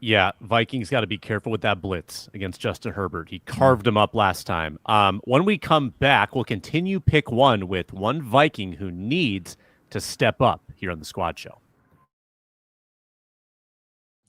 Yeah, Vikings got to be careful with that blitz against Justin Herbert. He carved him up last time. When we come back, we'll continue pick one with one Viking who needs to step up here on the Squad Show.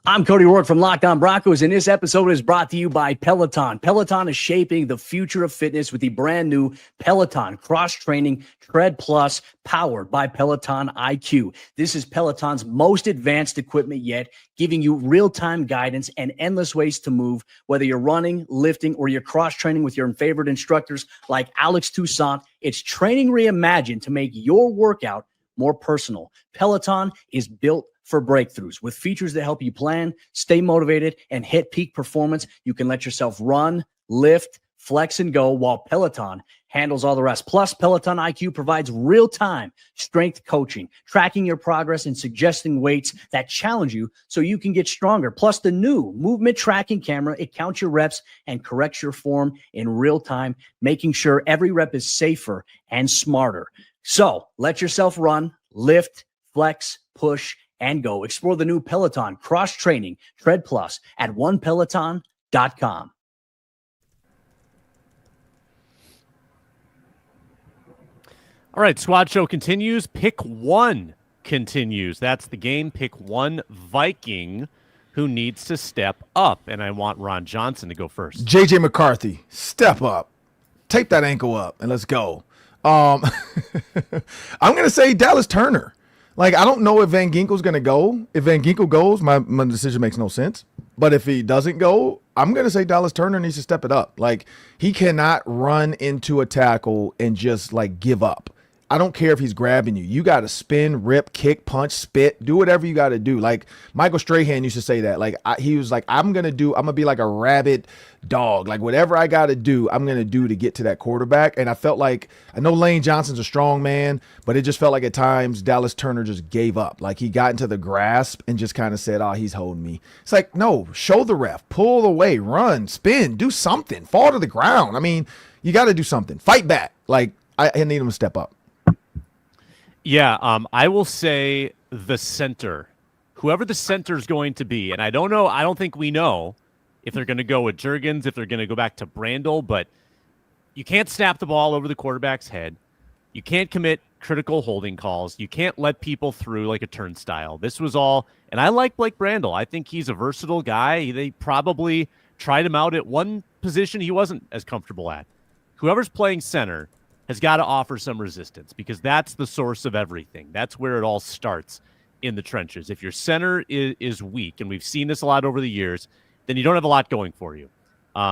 I'm Cody Rourke from Locked On Broncos, and this episode is brought to you by Peloton. Peloton is shaping the future of fitness with the brand new Peloton Cross-Training Tread Plus, powered by Peloton IQ. This is Peloton's most advanced equipment yet, giving you real-time guidance and endless ways to move, whether you're running, lifting, or you're cross-training with your favorite instructors like Alex Toussaint. It's training reimagined to make your workout more personal. Peloton is built for breakthroughs with features that help you plan, stay motivated, and hit peak performance. You can let yourself run, lift, flex, and go while Peloton handles all the rest. Plus, Peloton IQ provides real-time strength coaching, tracking your progress and suggesting weights that challenge you so you can get stronger. Plus, the new movement tracking camera, it counts your reps and corrects your form in real time, making sure every rep is safer and smarter. So let yourself run, lift, flex, push, and go. Explore the new Peloton Cross-Training Tread Plus at onepeloton.com. All right, Squad Show continues. Pick one continues. That's the game. Pick one Viking who needs to step up. And I want Ron Johnson to go first. JJ McCarthy, step up. Tape that ankle up and let's go. I'm going to say Dallas Turner. Like, I don't know if Van Ginkel's going to go. If Van Ginkel goes, my decision makes no sense. But if he doesn't go, I'm going to say Dallas Turner needs to step it up. Like, he cannot run into a tackle and just, like, give up. I don't care if he's grabbing you. You got to spin, rip, kick, punch, spit, do whatever you got to do. Like Michael Strahan used to say that. Like he was like, I'm going to be like a rabid dog. Like whatever I got to do, I'm going to do to get to that quarterback. And I felt like, I know Lane Johnson's a strong man, but it just felt like at times Dallas Turner just gave up. Like he got into the grasp and just kind of said, oh, he's holding me. It's like, no, show the ref, pull away, run, spin, do something, fall to the ground. I mean, you got to do something. Fight back. Like I need him to step up. Yeah, I will say the center, whoever the center is going to be, and I don't know, I don't think we know if they're going to go with Juergens, if they're going to go back to Brandel, but you can't snap the ball over the quarterback's head. You can't commit critical holding calls. You can't let people through like a turnstile. This was all, and I like Blake Brandel. I think he's a versatile guy. They probably tried him out at one position he wasn't as comfortable at. Whoever's playing center has got to offer some resistance because that's the source of everything. That's where it all starts in the trenches. If your center is weak, and we've seen this a lot over the years, then you don't have a lot going for you.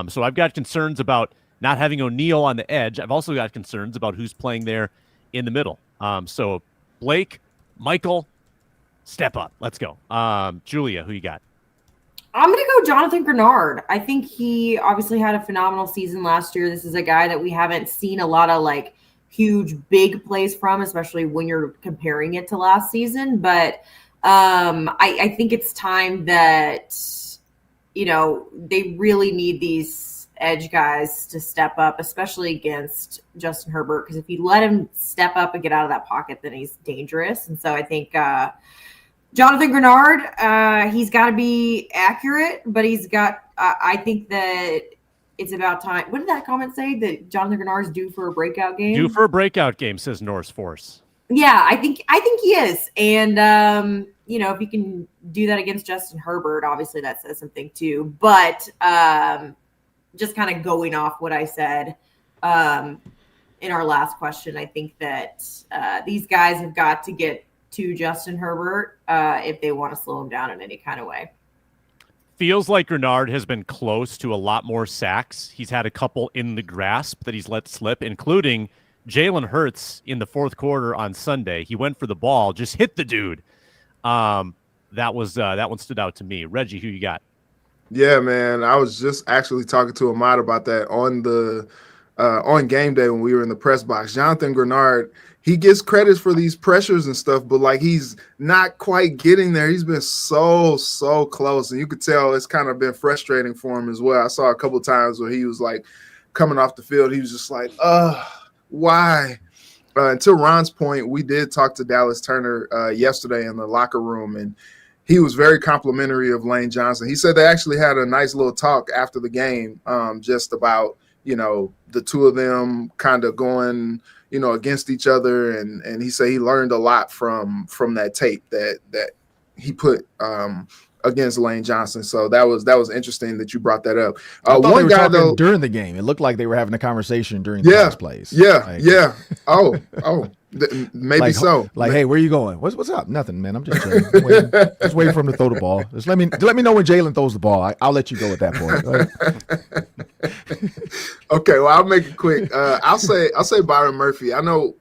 So I've got concerns about not having O'Neal on the edge. I've also got concerns about who's playing there in the middle. So Blake, Michael, step up. Let's go. Julia, who you got? I'm going to go Jonathan Grenard. I think he obviously had a phenomenal season last year. This is a guy that we haven't seen a lot of like huge, big plays from, especially when you're comparing it to last season. But I think it's time that, they really need these edge guys to step up, especially against Justin Herbert, because if you let him step up and get out of that pocket, then he's dangerous. And so I think Jonathan Grenard, he's got to be accurate, but he's got I think that it's about time. What did that comment say? That Jonathan Grenard's due for a breakout game? Due for a breakout game, says Norris Force. Yeah, I think he is. And if you can do that against Justin Herbert, obviously that says something too. But just kind of going off what I said in our last question, I think that these guys have got to get to Justin Herbert if they want to slow him down in any kind of way. Feels like Grenard has been close to a lot more sacks. He's had a couple in the grasp that he's let slip, including Jalen Hurts in the fourth quarter on Sunday. He went for the ball, just hit the dude. That one stood out to me. Reggie, who you got? Yeah, man. I was just actually talking to Ahmad about that on game day when we were in the press box. Jonathan Grenard, he gets credits for these pressures and stuff, but like he's not quite getting there. He's been so close, and you could tell it's kind of been frustrating for him as well. I saw a couple times where he was like coming off the field, he was just like, why? And to Ron's point, we did talk to Dallas Turner yesterday in the locker room, and he was very complimentary of Lane Johnson. He said they actually had a nice little talk after the game, just about, the two of them kind of going, against each other. And he said he learned a lot from that tape that he put against Lane Johnson. So that was interesting that you brought that up. One guy though during the game, it looked like they were having a conversation during the pass plays. Yeah. Maybe so. Like, hey, where are you going? What's up? Nothing, man. I'm just chilling. Just waiting for him to throw the ball. Just let me know when Jalen throws the ball. I'll let you go at that point. Okay, well, I'll make it quick. I'll say Byron Murphy. I know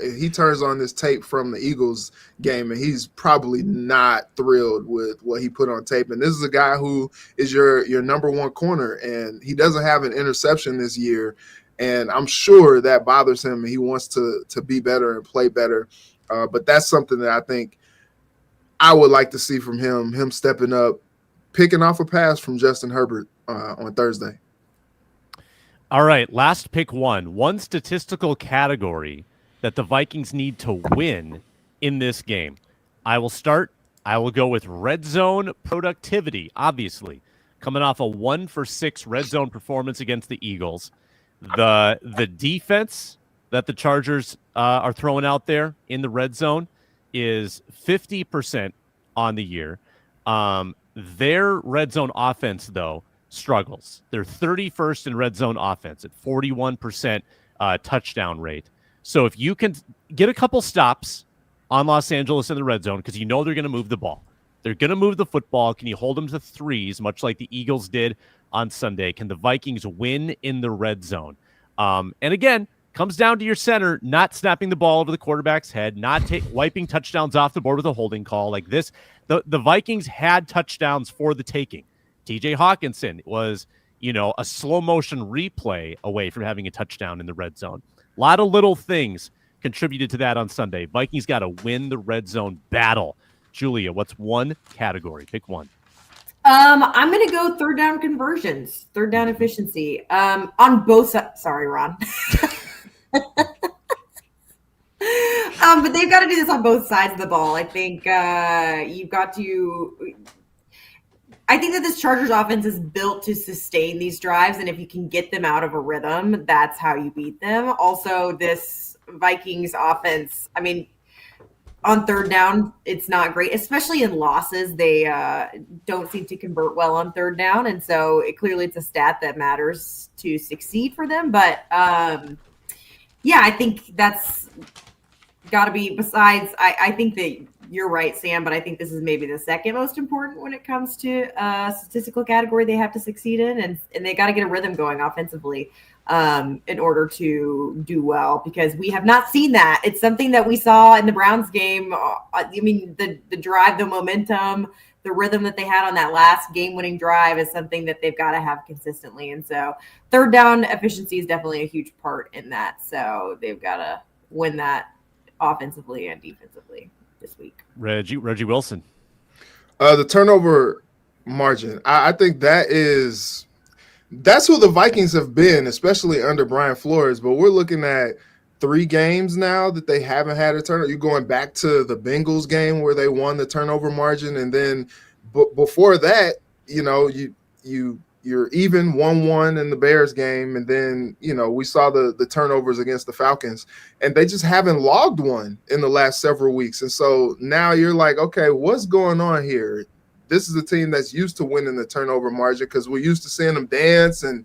he turns on this tape from the Eagles game, and he's probably not thrilled with what he put on tape. And this is a guy who is your number one corner, and he doesn't have an interception this year. And I'm sure that bothers him, and he wants to be better and play better. But that's something that I think I would like to see from him stepping up, picking off a pass from Justin Herbert on Thursday. All right, last pick one statistical category that the Vikings need to win in this game. I will go with red zone productivity, obviously. Coming off a 1 for 6 red zone performance against the Eagles. The defense that the Chargers are throwing out there in the red zone is 50% on the year. Their red zone offense, though, struggles. They're 31st in red zone offense at 41% touchdown rate. So if you can get a couple stops on Los Angeles in the red zone, because they're going to move the ball. They're going to move the football. Can you hold them to threes, much like the Eagles did on Sunday? Can the Vikings win in the red zone? And again, comes down to your center not snapping the ball over the quarterback's head, not wiping touchdowns off the board with a holding call like this. The Vikings had touchdowns for the taking. TJ Hawkinson was, a slow motion replay away from having a touchdown in the red zone. A lot of little things contributed to that on Sunday. Vikings got to win the red zone battle. Julia, what's one category? Pick one. I'm going to go third down conversions, third down efficiency on both sides. Sorry, Ron. But they've got to do this on both sides of the ball. I think you've got to – I think that this Chargers offense is built to sustain these drives, and if you can get them out of a rhythm, that's how you beat them. Also, this Vikings offense, I mean, on third down, it's not great, especially in losses. They don't seem to convert well on third down. And so clearly it's a stat that matters to succeed for them. But yeah, I think that's got to be, besides, I think that you're right, Sam, but I think this is maybe the second most important when it comes to statistical category they have to succeed in. And they got to get a rhythm going offensively in order to do well, because we have not seen that. It's something that we saw in the Browns game. I mean, the drive, the momentum, the rhythm that they had on that last game-winning drive is something that they've got to have consistently. And so third down efficiency is definitely a huge part in that. So they've got to win that offensively and defensively this week. Reggie Wilson. The turnover margin. I think that's who the Vikings have been, especially under Brian Flores. But we're looking at 3 games now that they haven't had a turnover. You're going back to the Bengals game where they won the turnover margin, and then before that, you're even 1-1 in the Bears game, and then we saw the turnovers against the Falcons, and they just haven't logged one in the last several weeks. And so now you're like, okay, what's going on here? This is a team that's used to winning the turnover margin, because we're used to seeing them dance and,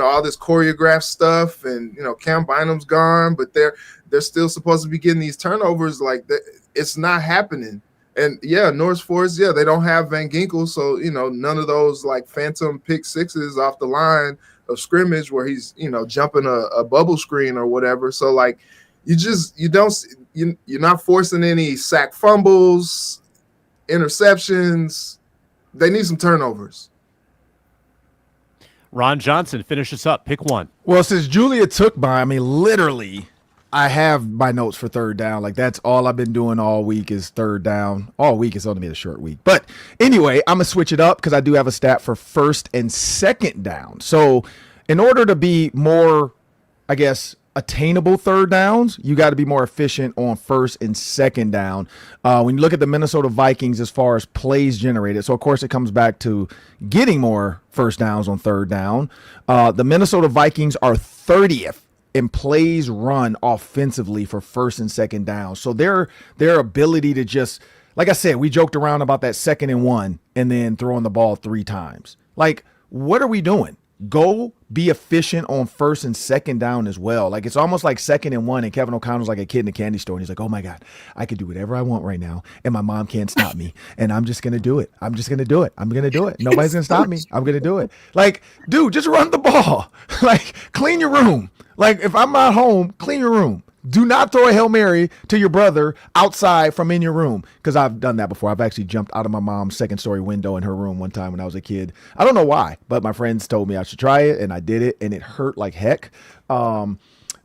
all this choreographed stuff, and, Cam Bynum's gone, but they're still supposed to be getting these turnovers. Like that. It's not happening. And yeah, Norris Forest, they don't have Van Ginkel. So, none of those like phantom pick sixes off the line of scrimmage where he's, jumping a bubble screen or whatever. So like, you're not forcing any sack fumbles, interceptions. They need some turnovers. Ron Johnson, finish us up. Pick one. Well, since Julia took literally, I have my notes for third down. Like, that's all I've been doing all week is third down. All week is only been a short week. But anyway, I'm going to switch it up because I do have a stat for first and second down. So in order to be more, I guess, attainable third downs, you got to be more efficient on first and second down. When you look at the Minnesota Vikings as far as plays generated, so of course it comes back to getting more first downs on third down. The Minnesota Vikings are 30th in plays run offensively for first and second down. So their ability to just, like I said, we joked around about that 2nd and 1 and then throwing the ball 3 times. Like, what are we doing? Go be efficient on first and second down as well. Like, it's almost like 2nd and 1, and Kevin O'Connell's like a kid in a candy store, and he's like, oh my God, I could do whatever I want right now, and my mom can't stop me, and I'm just going to do it. I'm just going to do it. I'm going to do it. Nobody's going to stop me. I'm going to do it. Like, dude, just run the ball. Like, clean your room. Like, if I'm not home, clean your room. Do not throw a Hail Mary to your brother outside from in your room, because I've done that before. I've actually jumped out of my mom's 2nd-story window in her room one time when I was a kid. I don't know why, but my friends told me I should try it, and I did it, and it hurt like heck.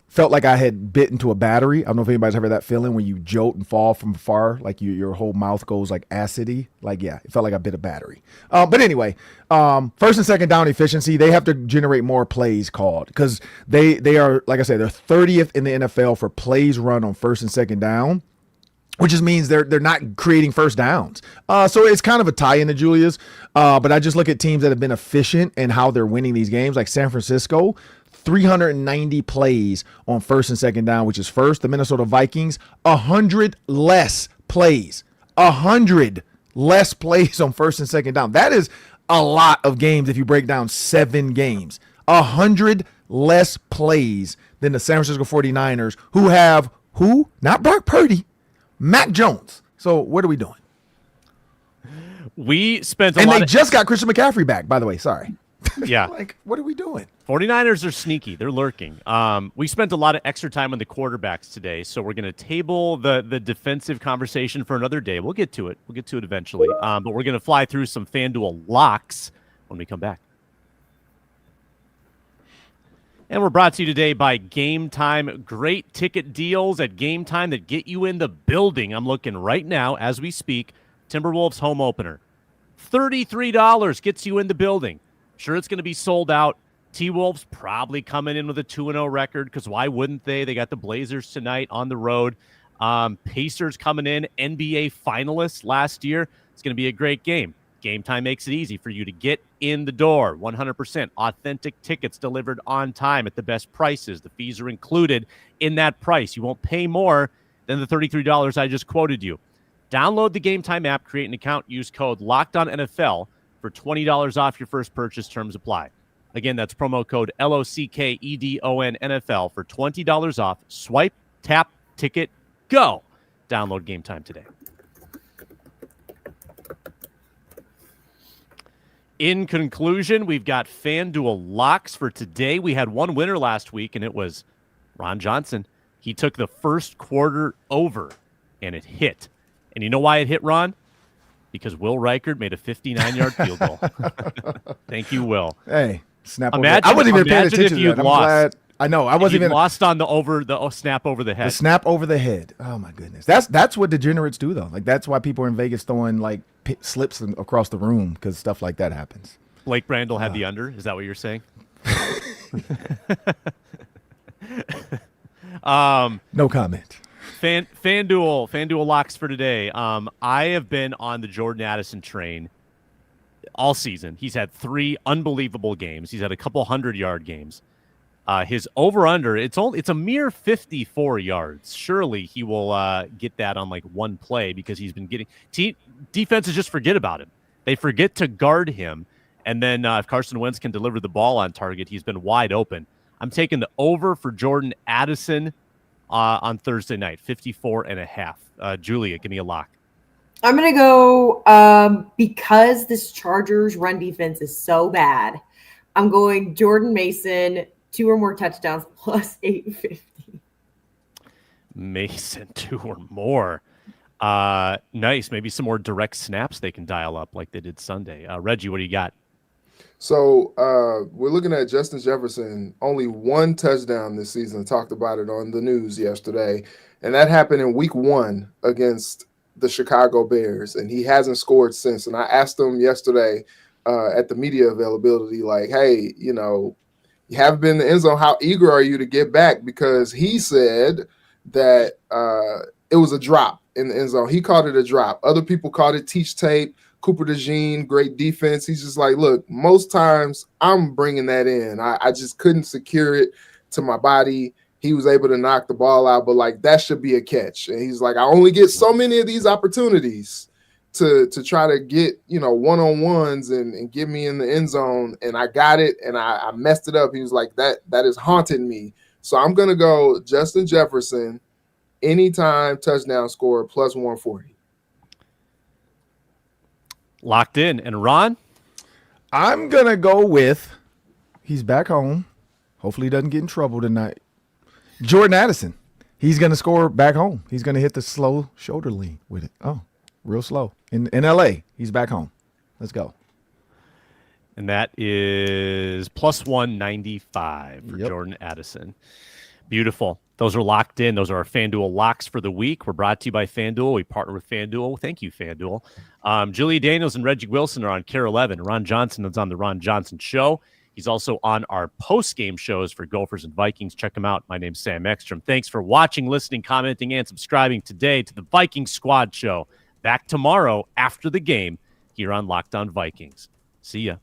Felt like I had bit into a battery. I don't know if anybody's ever had that feeling when you jolt and fall from afar, like your whole mouth goes like acidy. Like, yeah, it felt like I bit a battery. But anyway, first and second down efficiency, they have to generate more plays called, because they are, like I said, they're 30th in the NFL for plays run on first and second down, which just means they're not creating first downs. So it's kind of a tie-in to Julia's. But I just look at teams that have been efficient and how they're winning these games, like San Francisco. 390 plays on first and second down, which is first. The Minnesota Vikings, 100 less plays. 100 less plays on first and second down. That is a lot of games if you break down 7 games. 100 less plays than the San Francisco 49ers, who have who? Not Brock Purdy, Mac Jones. So what are we doing? We spent they just got Christian McCaffrey back, by the way. Sorry. Yeah. Like, what are we doing? 49ers are sneaky. They're lurking. We spent a lot of extra time on the quarterbacks today, so we're going to table the defensive conversation for another day. We'll get to it. We'll get to it eventually. But we're going to fly through some FanDuel locks when we come back. And we're brought to you today by Game Time. Great ticket deals at Game Time that get you in the building. I'm looking right now as we speak. Timberwolves home opener. $33 gets you in the building. Sure, it's going to be sold out. T-Wolves probably coming in with a 2-0 record, because why wouldn't they? They got the Blazers tonight on the road. Pacers coming in, NBA finalists last year. It's going to be a great game. Game Time makes it easy for you to get in the door. 100% authentic tickets delivered on time at the best prices. The fees are included in that price. You won't pay more than the $33 I just quoted you. Download the Game Time app, create an account, use code LOCKEDONNFL for $20 off your first purchase. Terms apply. Again, that's promo code LOCKEDON NFL for $20 off. Swipe, tap, ticket, go. Download Game Time today. In conclusion, we've got FanDuel locks for today. We had one winner last week, and it was Ron Johnson. He took the first quarter over, and it hit. And you know why it hit, Ron? Because Will Reichard made a 59-yard field goal. Thank you, Will. Hey, snap over. Imagine, I wasn't even paying imagine attention if to you'd that. I'm lost. glad. I know. I wasn't even lost on the snap over the head. the snap over the head. Oh my goodness. That's what degenerates do though. Like that's why people are in Vegas throwing like slips across the room because stuff like that happens. Blake Brandel had the under. Is that what you're saying? No comment. FanDuel locks for today. I have been on the Jordan Addison train all season. He's had 3 unbelievable games. He's had a couple 100-yard games. His over-under, it's a mere 54 yards. Surely he will get that on like one play because he's been getting defenses just forget about him. They forget to guard him. And then if Carson Wentz can deliver the ball on target, he's been wide open. I'm taking the over for Jordan Addison on Thursday night, 54.5. Julia, give me a lock. I'm going to go because this Chargers run defense is so bad. I'm going Jordan Mason, 2 or more touchdowns plus 850. Mason, 2 or more. Nice. Maybe some more direct snaps they can dial up like they did Sunday. Reggie, what do you got? So we're looking at Justin Jefferson, only 1 touchdown this season. I talked about it on the news yesterday. And that happened in week 1 against the Chicago Bears. And he hasn't scored since. And I asked him yesterday at the media availability, like, hey, you haven't been in the end zone. How eager are you to get back? Because he said that it was a drop in the end zone. He called it a drop. Other people called it teach tape. Cooper DeJean, great defense. He's just like, look, most times I'm bringing that in. I just couldn't secure it to my body. He was able to knock the ball out, but like that should be a catch. And he's like, I only get so many of these opportunities to try to get, one-on-ones and get me in the end zone. And I got it and I messed it up. He was like, that is haunting me. So I'm going to go Justin Jefferson, anytime touchdown scorer plus 140. Locked in. And Ron? I'm going to go with he's back home. Hopefully he doesn't get in trouble tonight. Jordan Addison. He's going to score back home. He's going to hit the slow shoulder lean with it. Oh, real slow. In L.A., he's back home. Let's go. And that is plus 195 for Jordan Addison. Beautiful. Those are locked in. Those are our FanDuel locks for the week. We're brought to you by FanDuel. We partner with FanDuel. Thank you, FanDuel. Julia Daniels and Reggie Wilson are on KARE 11. Ron Johnson is on the Ron Johnson Show. He's also on our post-game shows for Gophers and Vikings. Check him out. My name's Sam Ekstrom. Thanks for watching, listening, commenting, and subscribing today to the Viking Squad Show. Back tomorrow after the game here on Locked On Vikings. See ya.